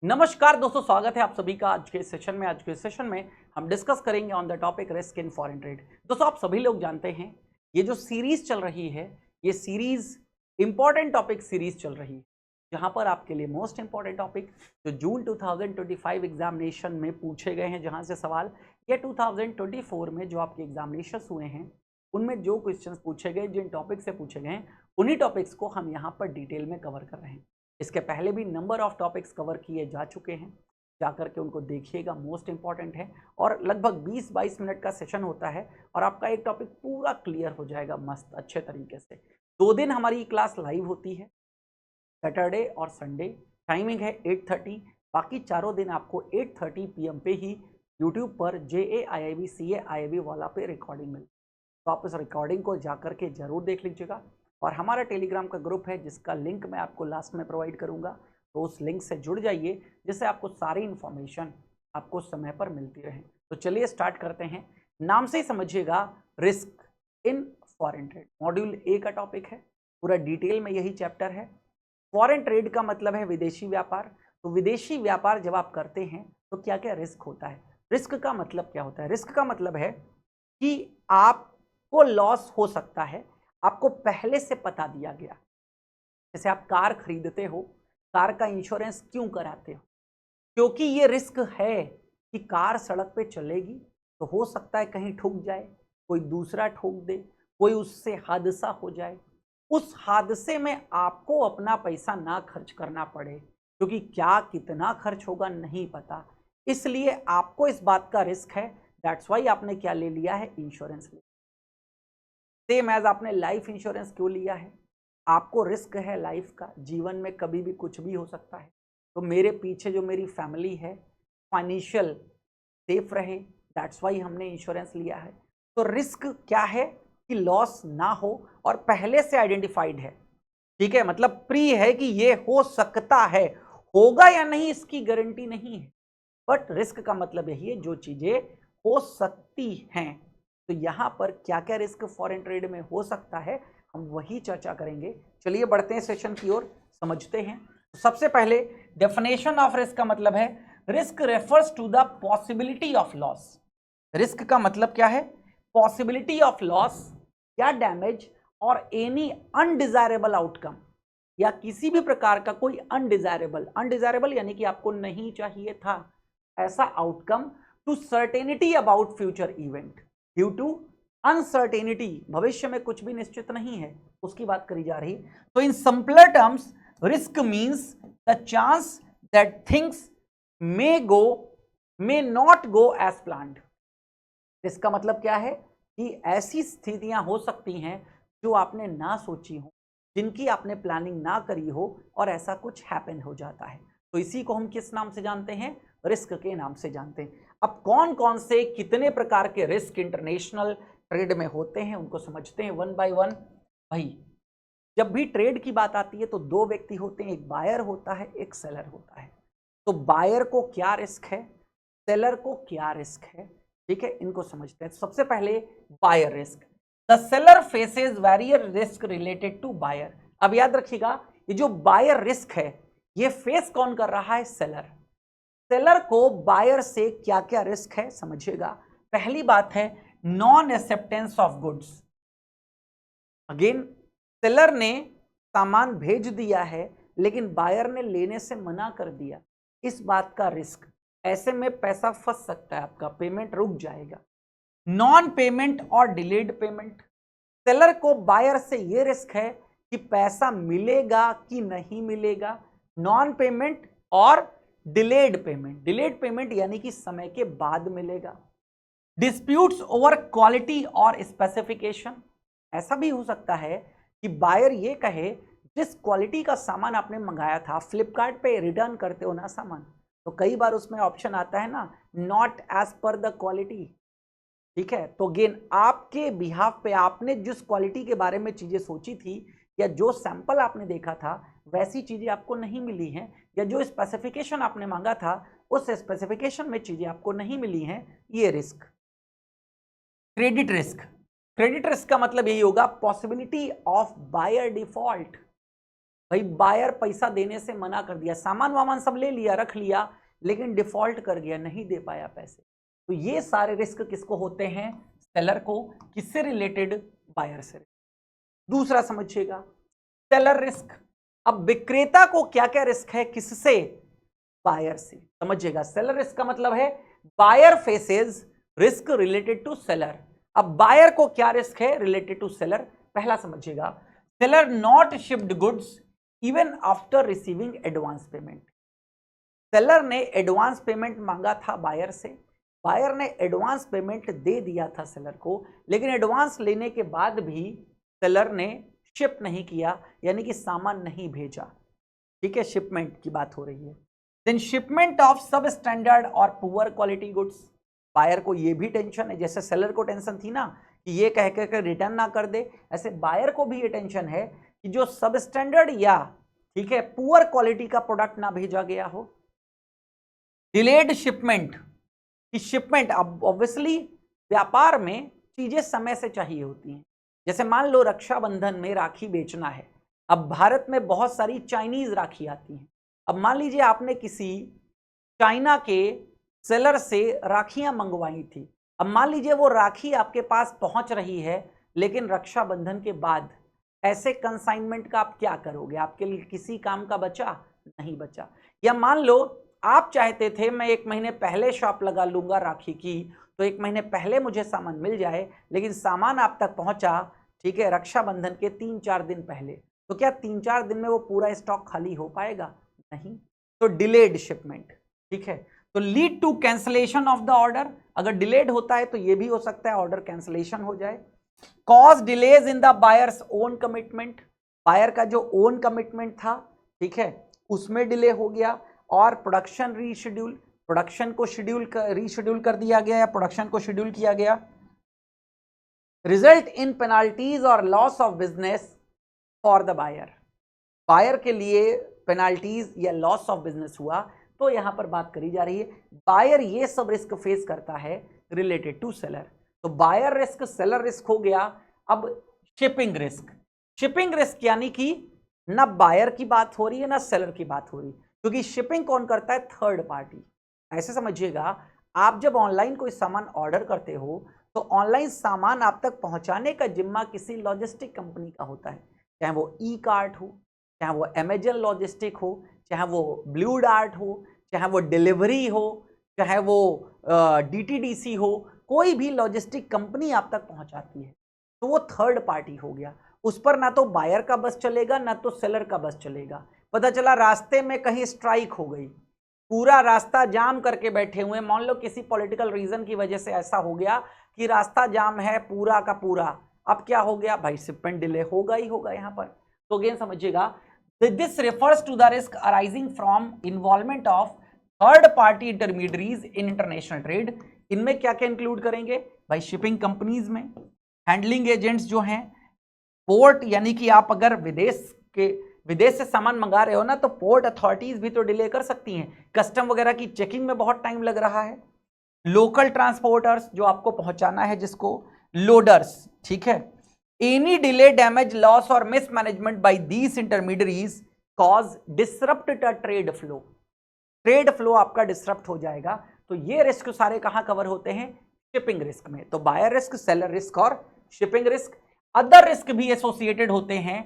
नमस्कार दोस्तों, स्वागत है आप सभी का आज के सेशन में। आज के सेशन में हम डिस्कस करेंगे on the topic risk in foreign trade. दोस्तों, आप सभी लोग जानते हैं ये जो सीरीज चल रही है, ये सीरीज इंपॉर्टेंट टॉपिक सीरीज चल रही है, जहां पर आपके लिए मोस्ट इंपॉर्टेंट टॉपिक जो जून 2025 एग्जामिनेशन में पूछे गए हैं, जहां से सवाल या 2024 में जो आपके एग्जामिनेशन हुए हैं उनमें जो क्वेश्चंस पूछे गए, जिन टॉपिक से पूछे गए हैं, उन्हीं टॉपिक्स को हम यहाँ पर डिटेल में कवर कर रहे हैं। इसके पहले भी नंबर ऑफ टॉपिक्स कवर किए जा चुके हैं, जाकर के उनको देखिएगा, मोस्ट इंपॉर्टेंट है। और लगभग 20-22 मिनट का सेशन होता है और आपका एक टॉपिक पूरा क्लियर हो जाएगा मस्त अच्छे तरीके से। 2 दिन हमारी क्लास लाइव होती है, सैटरडे और संडे। टाइमिंग है 8:30। बाकी चारों दिन आपको 8:30 PM पे ही यूट्यूब पर JAIIB CAIIB वाला पे रिकॉर्डिंग मिलती है, तो आप इस रिकॉर्डिंग को जाकर के जरूर देख लीजिएगा। और हमारा टेलीग्राम का ग्रुप है जिसका लिंक मैं आपको लास्ट में प्रोवाइड करूंगा, तो उस लिंक से जुड़ जाइए जिससे आपको सारी इन्फॉर्मेशन आपको समय पर मिलती रहे। तो चलिए स्टार्ट करते हैं। नाम से ही समझिएगा, risk in foreign trade module A का टॉपिक है। पूरा डिटेल में यही चैप्टर है। फॉरेन ट्रेड का मतलब है विदेशी व्यापार। तो विदेशी व्यापार जब आप करते हैं तो क्या क्या रिस्क होता है, रिस्क का मतलब क्या होता है। रिस्क का मतलब है कि आपको लॉस हो सकता है, आपको पहले से बता दिया गया। जैसे आप कार खरीदते हो, कार का इंश्योरेंस क्यों कराते हो? क्योंकि ये रिस्क है कि कार सड़क पे चलेगी तो हो सकता है कहीं ठुक जाए, कोई दूसरा ठोक दे, कोई उससे हादसा हो जाए। उस हादसे में आपको अपना पैसा ना खर्च करना पड़े, क्योंकि क्या कितना खर्च होगा नहीं पता, इसलिए आपको इस बात का रिस्क है। दैट्स वाई आपने क्या ले लिया है, इंश्योरेंस। सेम एज आपने लाइफ इंश्योरेंस क्यों लिया है? आपको रिस्क है लाइफ का, जीवन में कभी भी कुछ भी हो सकता है, तो मेरे पीछे जो मेरी फैमिली है फाइनेंशियल सेफ रहे, दैट्स वाई हमने इंश्योरेंस लिया है। तो रिस्क क्या है कि लॉस ना हो और पहले से आइडेंटिफाइड है, ठीक है, मतलब प्री है कि ये हो सकता है, होगा या नहीं इसकी गारंटी नहीं है, बट रिस्क का मतलब यही है जो चीजें हो सकती हैं। तो यहां पर क्या क्या रिस्क फॉरेन ट्रेड में हो सकता है, हम वही चर्चा करेंगे। चलिए बढ़ते हैं सेशन की ओर, समझते हैं। तो सबसे पहले डेफिनेशन ऑफ रिस्क का मतलब है, risk refers to the possibility of loss. Risk का मतलब क्या है? पॉसिबिलिटी ऑफ लॉस या डैमेज और एनी अनडिजायरेबल आउटकम, या किसी भी प्रकार का कोई अनडिजायरेबल यानी कि आपको नहीं चाहिए था ऐसा outcome, to certainty about future event due to uncertainty, भविष्य में कुछ भी निश्चित नहीं है उसकी बात करी जा रही। तो in simpler terms, risk means the chance that things may not go as planned. इसका मतलब क्या है कि ऐसी स्थितियां हो सकती हैं जो आपने ना सोची हो, जिनकी आपने प्लानिंग ना करी हो और ऐसा कुछ हैपन हो जाता है। तो इसी को हम किस नाम से जानते हैं? रिस्क के नाम से जानते हैं। अब कौन कौन से कितने प्रकार के रिस्क इंटरनेशनल ट्रेड में होते हैं उनको समझते हैं वन बाय वन। भाई, जब भी ट्रेड की बात आती है तो 2 व्यक्ति होते हैं, एक बायर होता है, एक सेलर होता है। तो बायर को क्या रिस्क है, सेलर को क्या रिस्क है, ठीक है, इनको समझते हैं। सबसे पहले buyer risk. The seller faces various risk related to buyer. अब याद रखिएगा, ये जो बायर रिस्क है ये फेस कौन कर रहा है? सेलर। सेलर को बायर से क्या क्या रिस्क है समझिएगा। पहली बात है non acceptance of goods. Again, seller ने सामान भेज दिया है लेकिन बायर ने लेने से मना कर दिया, इस बात का रिस्क। ऐसे में पैसा फंस सकता है आपका, पेमेंट रुक जाएगा। नॉन पेमेंट और डिलेड पेमेंट। सेलर को बायर से यह रिस्क है कि पैसा मिलेगा कि नहीं मिलेगा। नॉन पेमेंट और डिलेड पेमेंट। डिलेड पेमेंट यानी कि समय के बाद मिलेगा। डिस्प्यूट्स ओवर क्वालिटी और स्पेसिफिकेशन। ऐसा भी हो सकता है कि बायर ये कहे, जिस क्वालिटी का सामान आपने मंगाया था, फ्लिपकार्ट पे रिटर्न करते हो ना सामान, तो कई बार उसमें ऑप्शन आता है ना, not as per the quality, ठीक है। तो गेन आपके बिहाफ पे आपने जिस क्वालिटी के बारे में चीजें सोची थी या जो सैंपल आपने देखा था वैसी चीजें आपको नहीं मिली हैं, या जो स्पेसिफिकेशन आपने मांगा था उस स्पेसिफिकेशन में चीजें आपको नहीं मिली हैं, ये risk. Credit risk. Credit risk का मतलब यही होगा, पॉसिबिलिटी ऑफ बायर डिफॉल्ट। भाई बायर पैसा देने से मना कर दिया, सामान वामान सब ले लिया, रख लिया, लेकिन डिफॉल्ट कर गया, नहीं दे पाया पैसे। तो ये सारे रिस्क किसको होते हैं? सेलर को। किससे रिलेटेड? बायर से। दूसरा समझिएगा, सेलर रिस्क। अब विक्रेता को क्या क्या रिस्क है? किससे? बायर से। समझिएगा, सेलर रिस्क का मतलब है buyer faces risk related to seller. अब बायर को क्या रिस्क है रिलेटेड टू सेलर? पहला समझिएगा, seller not shipped goods even after receiving advance payment. Seller ने एडवांस पेमेंट मांगा था बायर से, बायर ने एडवांस पेमेंट दे दिया था सेलर को, लेकिन एडवांस लेने के बाद भी सेलर ने शिप नहीं किया, यानी कि सामान नहीं भेजा। ठीक है, शिपमेंट की बात हो रही है। देन शिपमेंट ऑफ सब स्टैंडर्ड और पुअर क्वालिटी गुड्स। बायर को ये भी टेंशन है, जैसे सेलर को टेंशन थी ना कि ये कह कर रिटर्न ना कर दे, ऐसे बायर को भी ये टेंशन है कि जो सब स्टैंडर्ड या ठीक है पुअर क्वालिटी का प्रोडक्ट ना भेजा गया हो। डिलेड शिपमेंट की शिपमेंट, अब ऑब्वियसली व्यापार में चीजें समय से चाहिए होती हैं। जैसे मान लो रक्षाबंधन में राखी बेचना है, अब भारत में बहुत सारी चाइनीज राखी आती हैं। अब मान लीजिए आपने किसी चाइना के सेलर से राखियां मंगवाई थी, अब मान लीजिए वो राखी आपके पास पहुंच रही है, लेकिन रक्षाबंधन के बाद, ऐसे कंसाइनमेंट का आप क्या करोगे? आपके लिए किसी काम का बचा? नहीं बचा। या मान लो आप चाहते थे मैं 1 महीने पहले शॉप लगा लूंगा राखी की, तो 1 महीने पहले मुझे सामान मिल जाए, लेकिन सामान आप तक पहुंचा ठीक है रक्षाबंधन के 3-4 दिन पहले, तो क्या 3-4 दिन में वो पूरा स्टॉक खाली हो पाएगा? नहीं। तो डिलेड शिपमेंट। ठीक है, तो lead to cancellation of the order. अगर डिलेड होता है तो ये भी हो सकता है ऑर्डर कैंसलेशन हो जाए। Cause delays in the buyer's own commitment. Buyer का जो ओन कमिटमेंट था ठीक है उसमें डिले हो गया। और प्रोडक्शन रीशेड्यूल, प्रोडक्शन को रीशेड्यूल कर दिया गया या प्रोडक्शन को शेड्यूल किया गया। रिजल्ट इन पेनाल्टीज और loss of business for the buyer. Buyer के लिए पेनाल्टीज या लॉस ऑफ बिजनेस हुआ, तो यहां पर बात करी जा रही है बायर ये सब रिस्क फेस करता है रिलेटेड टू सेलर। तो बायर रिस्क, सेलर रिस्क हो गया। अब शिपिंग रिस्क। शिपिंग रिस्क यानी कि ना बायर की बात हो रही है ना सेलर की बात हो रही, क्योंकि शिपिंग कौन करता है? Third party. ऐसे समझिएगा, आप जब ऑनलाइन कोई सामान ऑर्डर करते हो तो ऑनलाइन सामान आप तक पहुंचाने का जिम्मा किसी लॉजिस्टिक कंपनी का होता है, चाहे वो ई कार्ट हो, चाहे वो अमेजन लॉजिस्टिक हो, चाहे वो ब्लू डार्ट हो, चाहे वो डिलीवरी हो, चाहे वो डीटीडीसी हो, कोई भी लॉजिस्टिक कंपनी आप तक पहुंचाती है, तो वो थर्ड पार्टी हो गया। उस पर ना तो बायर का बस चलेगा ना तो सेलर का बस चलेगा। पता चला रास्ते में कहीं स्ट्राइक हो गई, पूरा रास्ता जाम करके बैठे हुए, मान लो किसी पॉलिटिकल रीजन की वजह से ऐसा हो गया कि रास्ता जाम है पूरा का पूरा, अब क्या हो गया भाई? शिपमेंट डिले होगा ही होगा यहां पर। तो अगेन समझिएगा, this refers to the risk arising from involvement of third party intermediaries in international trade. इनमें क्या क्या इंक्लूड करेंगे भाई? शिपिंग कंपनीज में, हैंडलिंग एजेंट्स जो हैं, पोर्ट यानी कि आप अगर विदेश से सामान मंगा रहे हो ना तो पोर्ट अथॉरिटीज भी तो डिले कर सकती हैं, कस्टम वगैरह की चेकिंग में बहुत टाइम लग रहा है। लोकल ट्रांसपोर्टर्स जो आपको पहुंचाना है जिसको, लोडर्स, ठीक है। एनी डिले, डैमेज, लॉस और mismanagement by these intermediaries cause disrupt the trade flow. Trade flow आपका डिसरप्ट हो जाएगा। तो ये रिस्क सारे कहां कवर होते हैं? शिपिंग रिस्क में। तो बायर रिस्क, सेलर रिस्क और शिपिंग रिस्क। अदर रिस्क भी एसोसिएटेड होते हैं,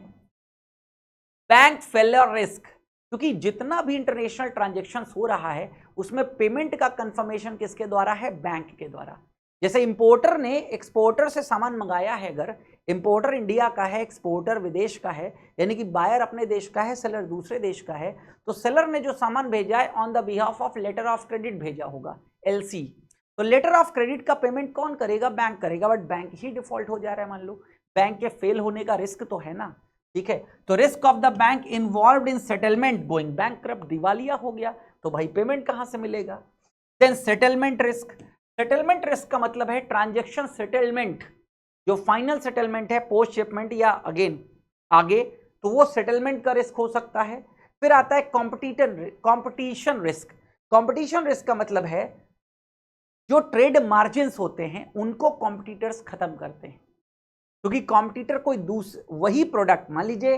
बैंक फेलियर रिस्क, क्योंकि जितना भी इंटरनेशनल ट्रांजैक्शन हो रहा है उसमें पेमेंट का कंफर्मेशन किसके द्वारा है? बैंक के द्वारा। जैसे इंपोर्टर ने एक्सपोर्टर से सामान मंगाया है, अगर इंपोर्टर इंडिया का है, एक्सपोर्टर विदेश का है, यानी कि बायर अपने देश का है, सेलर दूसरे देश का है, तो सेलर ने जो सामान भेजा है on the behalf of letter of credit भेजा होगा, एलसी। तो लेटर ऑफ क्रेडिट का पेमेंट कौन करेगा? बैंक करेगा। बट बैंक ही डिफॉल्ट हो जा रहा है, मान लो बैंक के फेल होने का रिस्क तो है ना, ठीक है। तो risk of the bank involved in settlement going bankrupt, दिवालिया हो गया, तो भाई पेमेंट कहां से मिलेगा? Then settlement risk. Settlement risk का मतलब है ट्रांजैक्शन सेटलमेंट, जो फाइनल सेटलमेंट है पोस्ट शिपमेंट या अगेन आगे, तो वो सेटलमेंट का रिस्क हो सकता है। फिर आता है कॉम्पिटिशन रिस्क। कॉम्पिटिशन रिस्क का मतलब है जो ट्रेड मार्जिन होते हैं उनको कॉम्पिटिटर्स खत्म करते हैं, क्योंकि कॉम्पिटिटर कोई वही प्रोडक्ट, मान लीजिए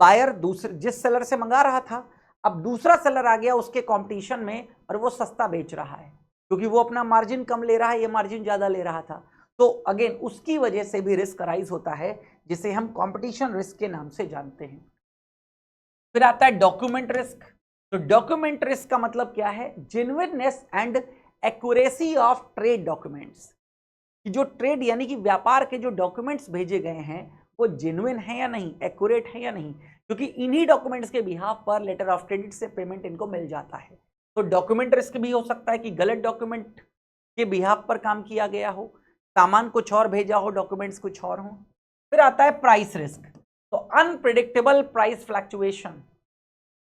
बायर दूसरे जिस सेलर से मंगा रहा था, अब दूसरा सेलर आ गया उसके कंपटीशन में और वो सस्ता बेच रहा है, क्योंकि वो अपना मार्जिन कम ले रहा है, ये मार्जिन ज्यादा ले रहा था। तो अगेन उसकी वजह से भी रिस्क अराइज होता है, जिसे हम कंपटीशन रिस्क के नाम से जानते हैं। फिर आता है डॉक्यूमेंट रिस्क। तो डॉक्यूमेंट रिस्क का मतलब क्या है? Genuineness and accuracy of trade documents, कि जो ट्रेड यानी कि व्यापार के जो डॉक्यूमेंट्स भेजे गए हैं वो जेन्युइन है या नहीं, एक्यूरेट है या नहीं, क्योंकि इन्हीं डॉक्यूमेंट्स के बिहाफ पर लेटर ऑफ क्रेडिट से पेमेंट इनको मिल जाता है। तो डॉक्यूमेंट रिस्क भी हो सकता है कि गलत डॉक्यूमेंट के बिहाफ पर काम किया गया हो, सामान कुछ और भेजा हो, डॉक्यूमेंट्स कुछ और हो। फिर आता है प्राइस रिस्क। तो अनप्रिडिक्टेबल प्राइस फ्लक्चुएशन,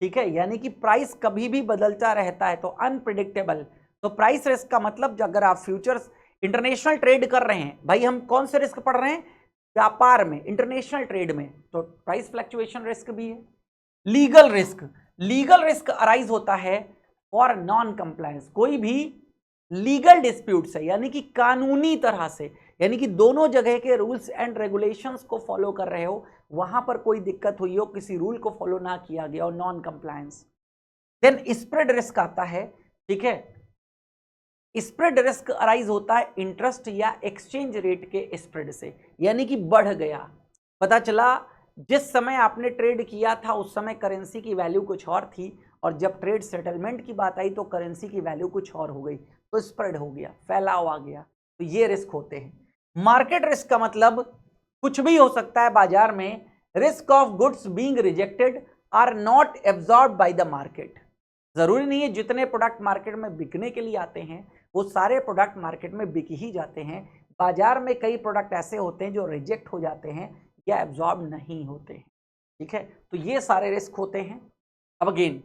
ठीक है, यानी कि प्राइस कभी भी बदलता रहता है, तो अनप्रिडिक्टेबल। तो प्राइस रिस्क का मतलब अगर आप फ्यूचर्स इंटरनेशनल ट्रेड कर रहे हैं, भाई हम कौन से रिस्क पढ़ रहे हैं? व्यापार में, इंटरनेशनल ट्रेड में, तो प्राइस फ्लक्चुएशन रिस्क भी है। Legal risk, legal risk arise होता है फॉर नॉन कंप्लायंस, कोई भी लीगल डिस्प्यूट से, यानी कि कानूनी तरह से, यानी कि दोनों जगह के रूल्स एंड रेगुलेशंस को फॉलो कर रहे हो, वहां पर कोई दिक्कत हुई हो, किसी रूल को फॉलो ना किया गया हो, non compliance. Then spread risk आता है, ठीक है। स्प्रेड रिस्क अराइज होता है इंटरेस्ट या एक्सचेंज रेट के स्प्रेड से, यानी कि बढ़ गया, पता चला जिस समय आपने ट्रेड किया था उस समय करेंसी की वैल्यू कुछ और थी, और जब ट्रेड सेटलमेंट की बात आई तो करेंसी की वैल्यू कुछ और हो गई, तो स्प्रेड हो गया, फैलाव आ गया। तो ये रिस्क होते हैं। मार्केट रिस्क का मतलब कुछ भी हो सकता है बाजार में, risk of goods being rejected are not absorbed by the market. जरूरी नहीं है जितने प्रोडक्ट मार्केट में बिकने के लिए आते हैं वो सारे प्रोडक्ट मार्केट में बिक ही जाते हैं। बाजार में कई प्रोडक्ट ऐसे होते हैं जो रिजेक्ट हो जाते हैं या एब्जॉर्ब नहीं होते हैं, ठीक है। तो ये सारे रिस्क होते हैं। अब अगेन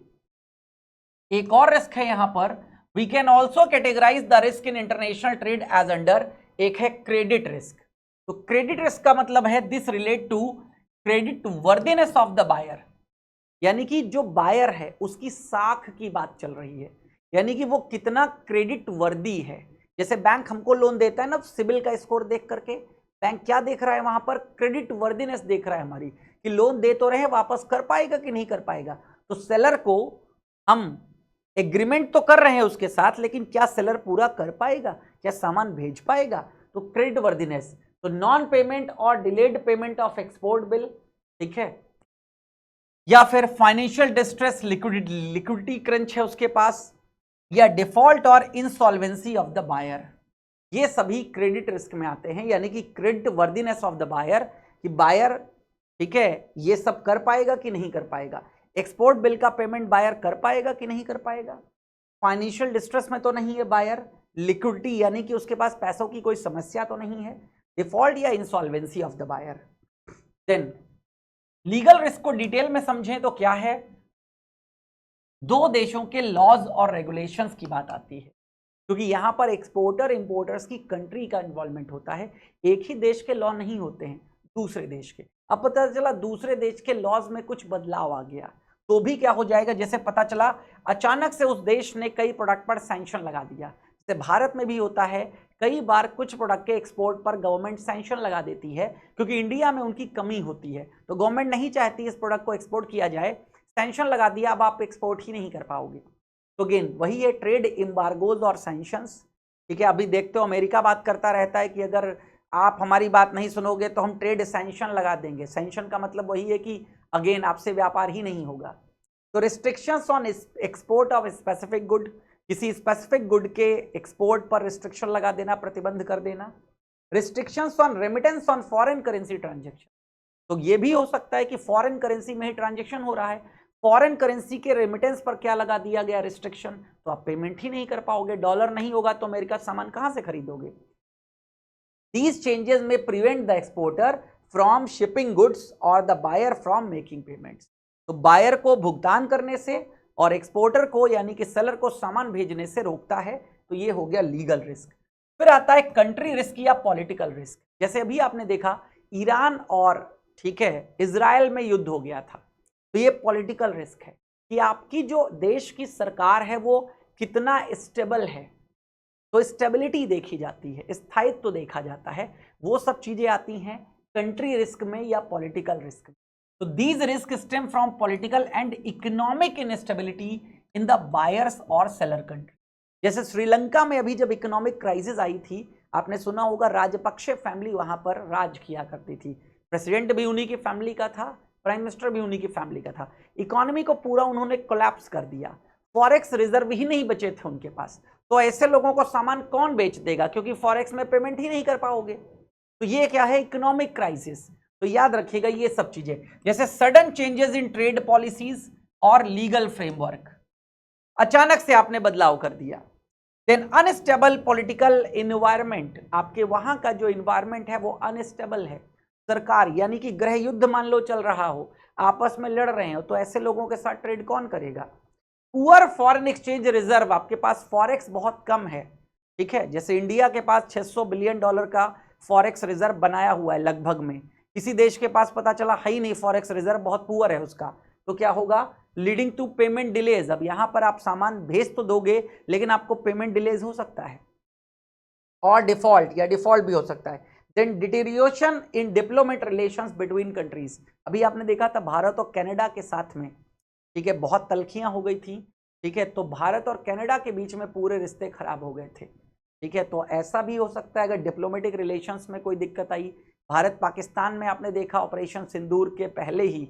एक और रिस्क है यहां पर, we can also categorize the risk in international trade as under, एक है क्रेडिट रिस्क। तो क्रेडिट रिस्क का मतलब है this relate to credit worthiness of the buyer, यानी कि जो बायर है उसकी साख की बात चल रही है, यानी कि वो कितना क्रेडिट वर्दी है। जैसे बैंक हमको लोन देता है ना, सिबिल का स्कोर देख करके बैंक क्या देख रहा है वहां पर? क्रेडिट वर्दीनेस देख रहा है हमारी, कि लोन दे तो रहे, वापस कर पाएगा कि नहीं कर पाएगा। तो सेलर को हम एग्रीमेंट तो कर रहे हैं उसके साथ, लेकिन क्या सेलर पूरा कर पाएगा, क्या सामान भेज पाएगा? तो क्रेडिट वर्दीनेस। तो नॉन पेमेंट और delayed payment of export bill, ठीक है, या फिर फाइनेंशियल डिस्ट्रेस, लिक्विडिटी क्रंच है उसके पास, या डिफॉल्ट और इंसॉल्वेंसी ऑफ द बायर, ये सभी क्रेडिट रिस्क में आते हैं। यानी कि credit worthiness of the buyer, कि बायर, ठीक है, ये सब कर पाएगा कि नहीं कर पाएगा, एक्सपोर्ट बिल का पेमेंट बायर कर पाएगा कि नहीं कर पाएगा, फाइनेंशियल डिस्ट्रेस में तो नहीं है बायर, लिक्विडिटी यानी कि उसके पास पैसों की कोई समस्या तो नहीं है, डिफॉल्ट या insolvency of the buyer. Then legal risk को डिटेल में समझें तो क्या है? दो देशों के लॉज और रेगुलेशंस की बात आती है, क्योंकि यहां पर एक्सपोर्टर इंपोर्टर्स की कंट्री का इन्वॉल्वमेंट होता है, एक ही देश के लॉ नहीं होते हैं, दूसरे देश के। अब पता चला दूसरे देश के लॉज में कुछ बदलाव आ गया तो भी क्या हो जाएगा? जैसे पता चला अचानक से उस देश ने कई प्रोडक्ट पर सैंक्शन लगा दिया, जैसे भारत में भी होता है, कई बार कुछ प्रोडक्ट के एक्सपोर्ट पर गवर्नमेंट सैंक्शन लगा देती है, क्योंकि इंडिया में उनकी कमी होती है, तो गवर्नमेंट नहीं चाहती इस प्रोडक्ट को एक्सपोर्ट किया जाए, सैंक्शन लगा दिया, अब आप एक्सपोर्ट ही नहीं कर पाओगे। तो अगेन वही है ट्रेड एम्बार्गोज और सैंक्शंस, ठीक है। अभी देखते हो अमेरिका बात करता रहता है कि अगर आप हमारी बात नहीं सुनोगे तो हम ट्रेड सैंक्शन लगा देंगे। सैंक्शन का मतलब वही है कि अगेन आपसे व्यापार ही नहीं होगा। तो restrictions on export of specific good, किसी स्पेसिफिक गुड के एक्सपोर्ट पर रिस्ट्रिक्शन लगा देना, प्रतिबंध कर देना। Restrictions on remittance on foreign currency transaction, तो ये भी हो सकता है कि फॉरेन करेंसी में ही ट्रांजेक्शन हो रहा है, फॉरेन करेंसी के रेमिटेंस पर क्या लगा दिया गया? रिस्ट्रिक्शन, तो आप पेमेंट ही नहीं कर पाओगे, डॉलर नहीं होगा तो अमेरिका सामान कहां से खरीदोगे? These changes may prevent the exporter from shipping goods or the buyer from making payments. तो बायर को भुगतान करने से और एक्सपोर्टर को यानी कि सेलर को सामान भेजने से रोकता है। तो ये हो गया लीगल रिस्क। फिर आता है कंट्री रिस्क या पॉलिटिकल रिस्क। जैसे अभी आपने देखा ईरान और, ठीक है, इजराइल में युद्ध हो गया था, तो ये पॉलिटिकल रिस्क है कि आपकी जो देश की सरकार है वो कितना स्टेबल है, तो स्टेबिलिटी देखी जाती है, स्थायित्व तो देखा जाता है, वो सब चीजें आती हैं कंट्री रिस्क में या पॉलिटिकल रिस्क में। तो these risk stem from political and economic instability in the buyers और सेलर कंट्री। जैसे श्रीलंका में अभी जब इकोनॉमिक क्राइसिस आई थी, आपने सुना होगा राजपक्षे फैमिली वहां पर राज किया करती थी, प्रेसिडेंट भी उन्हीं की फैमिली का था, प्राइम मिनिस्टर भी उन्हीं की फैमिली का था। इकोनॉमी को पूरा उन्होंने कोलैप्स कर दिया, फॉरेक्स रिजर्व ही नहीं बचे थे उनके पास। तो ऐसे लोगों को सामान कौन बेच देगा, क्योंकि फॉरेक्स में पेमेंट ही नहीं कर पाओगे। तो ये क्या है, इकोनॉमिक क्राइसिस। तो याद रखिएगा ये सब चीजें, जैसे sudden changes in trade policies और लीगल फ्रेमवर्क, अचानक से आपने बदलाव कर दिया। देन अनस्टेबल पॉलिटिकल इन्वायरमेंट, आपके वहां का जो इन्वायरमेंट है वो अनस्टेबल है। सरकार यानी कि गृह युद्ध मान लो चल रहा हो, आपस में लड़ रहे हो, तो ऐसे लोगों के साथ ट्रेड कौन करेगा। पुअर फॉरेन एक्सचेंज रिजर्व, आपके पास फॉरेक्स बहुत कम है, ठीक है। जैसे इंडिया के पास $600 बिलियन का फॉरेक्स रिजर्व बनाया हुआ है लगभग में, किसी देश के पास पता चला है ही नहीं फॉरेक्स रिजर्व, बहुत पुअर है उसका, तो क्या होगा, लीडिंग टू पेमेंट डिलेज। अब यहां पर आप सामान भेज तो दोगे लेकिन आपको पेमेंट डिलेज हो सकता है, और डिफॉल्ट या डिफॉल्ट भी हो सकता है। देन डिटेरियोरेशन इन डिप्लोमेट रिलेशंस बिटवीन कंट्रीज, अभी आपने देखा था भारत और कनाडा के साथ में, ठीक है, बहुत तलखियां हो गई थी, ठीक है, तो भारत और कनाडा के बीच में पूरे रिश्ते खराब हो गए थे, ठीक है। तो ऐसा भी हो सकता है अगर डिप्लोमेटिक रिलेशंस में कोई दिक्कत आई। भारत पाकिस्तान में आपने देखा ऑपरेशन सिंदूर के पहले ही,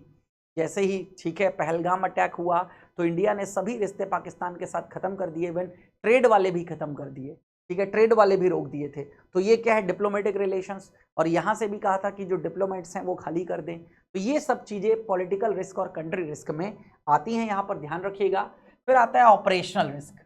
जैसे ही, ठीक है, पहलगाम अटैक हुआ तो इंडिया ने सभी रिश्ते पाकिस्तान के साथ खत्म कर दिए, इवन ट्रेड वाले भी खत्म कर दिए, ठीक है, ट्रेड वाले भी रोक दिए थे। तो ये क्या है, डिप्लोमेटिक रिलेशंस। और यहां से भी कहा था कि जो डिप्लोमेट्स हैं वो खाली कर दें। तो ये सब चीजें पॉलिटिकल रिस्क और कंट्री रिस्क में आती हैं, यहां पर ध्यान रखिएगा। फिर आता है ऑपरेशनल रिस्क।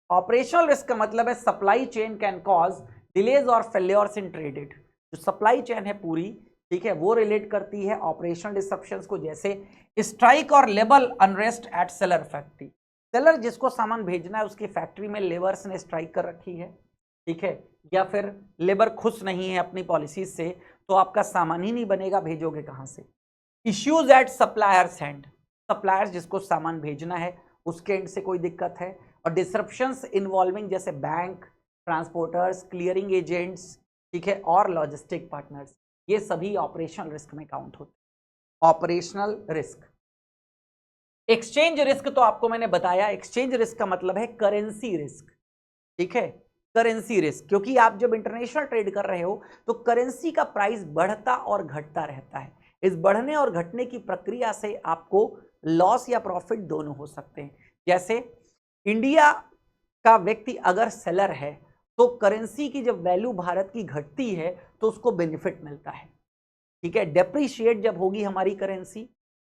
ऑपरेशनल रिस्क का मतलब है supply chain can cause delays और फेल्योर्स इन ट्रेडेड। जो सप्लाई चेन है पूरी, ठीक है, वो रिलेट करती है ऑपरेशनल डिसरप्शंस को, जैसे स्ट्राइक और labour unrest at seller factory. Seller जिसको सामान भेजना है उसकी फैक्ट्री में लेबर्स ने स्ट्राइक कर रखी है, ठीक है, या फिर लेबर खुश नहीं है अपनी पॉलिसीज से, तो आपका सामान ही नहीं बनेगा, भेजोगे कहां से। Issues at suppliers and, suppliers जिसको सामान भेजना है उसके एंड से कोई दिक्कत है। और डिसरप्शंस इन्वॉल्विंग जैसे बैंक, ट्रांसपोर्टर्स, क्लियरिंग एजेंट्स, ठीक है, और लॉजिस्टिक पार्टनर्स, ये सभी ऑपरेशनल रिस्क में काउंट होते हैं। Operational risk. एक्सचेंज रिस्क तो आपको मैंने बताया, एक्सचेंज रिस्क का मतलब है करेंसी रिस्क, ठीक है, करेंसी रिस्क, क्योंकि आप जब इंटरनेशनल ट्रेड कर रहे हो तो करेंसी का प्राइस बढ़ता और घटता रहता है। इस बढ़ने और घटने की प्रक्रिया से आपको लॉस या प्रॉफिट दोनों हो सकते हैं। जैसे इंडिया का व्यक्ति अगर सेलर है तो करेंसी की जब वैल्यू भारत की घटती है तो उसको बेनिफिट मिलता है, ठीक है। डेप्रीशिएट जब होगी हमारी करेंसी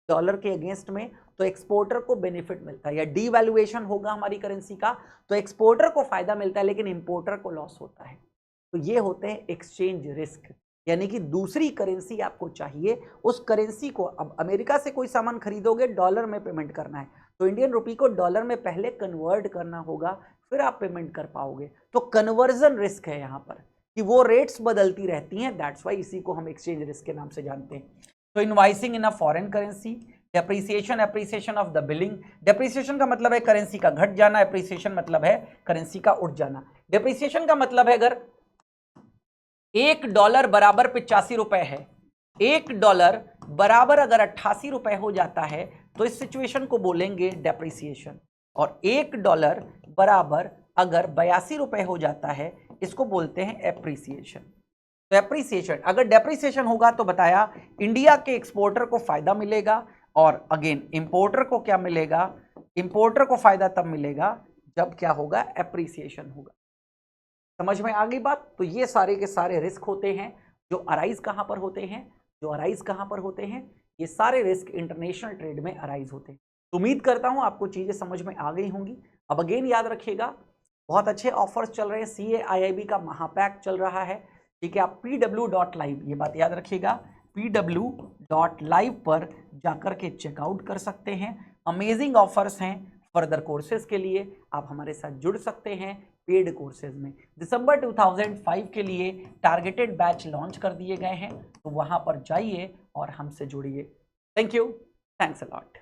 डॉलर के अगेंस्ट में तो एक्सपोर्टर को बेनिफिट मिलता है, या डीवैल्यूएशन होगा हमारी करेंसी का तो एक्सपोर्टर को फायदा मिलता है लेकिन इंपोर्टर को लॉस होता है। तो ये होते हैं एक्सचेंज रिस्क, यानी कि दूसरी करेंसी आपको चाहिए, उस करेंसी को, अब अमेरिका से कोई सामान खरीदोगे डॉलर में पेमेंट करना है तो इंडियन रुपी को डॉलर में पहले कन्वर्ट करना होगा, फिर आप पेमेंट कर पाओगे। तो कन्वर्जन रिस्क है यहाँ पर कि वो रेट्स बदलती रहती हैं, दैट्स वाई इसी को हम एक्सचेंज रिस्क के नाम से जानते हैं। तो invoicing in a foreign currency, depreciation appreciation of the billing. Depreciation का मतलब है करेंसी का घट जाना, एप्रिसिएशन मतलब है करेंसी का उठ जाना। डेप्रिसिएशन का मतलब है अगर $1 बराबर 85 रुपए है, $1 बराबर अगर 88 रुपए हो जाता है तो इस सिचुएशन को बोलेंगे डेप्रिसिएशन, और $1 बराबर अगर 82 रुपए हो जाता है इसको बोलते हैं एप्रिसिएशन। तो एप्रिसिएशन, अगर डेप्रिसिएशन होगा तो बताया इंडिया के एक्सपोर्टर को फायदा मिलेगा, और अगेन इंपोर्टर को क्या मिलेगा, इंपोर्टर को फायदा तब मिलेगा जब क्या होगा, एप्रिसिएशन होगा। समझ में आ गई बात। तो ये सारे के सारे रिस्क होते हैं जो अराइज कहां पर होते हैं, जो अराइज कहां पर होते हैं, ये सारे रिस्क इंटरनेशनल ट्रेड में अराइज होते हैं। तो उम्मीद करता हूं आपको चीजें समझ में आ गई होंगी। अब अगेन याद रखिएगा बहुत अच्छे ऑफर्स चल रहे हैं, CAIIB का महापैक चल रहा है, ठीक है। आप pw.live, ये बात याद रखिएगा, pw.live पर जाकर के चेकआउट कर सकते हैं। अमेजिंग ऑफर्स हैं फर्दर कोर्सेज के लिए, आप हमारे साथ जुड़ सकते हैं पेड कोर्सेज में। दिसंबर 2005 के लिए टारगेटेड बैच लॉन्च कर दिए गए हैं, तो वहां पर जाइए और हमसे जुड़िए। Thank you, thanks a lot.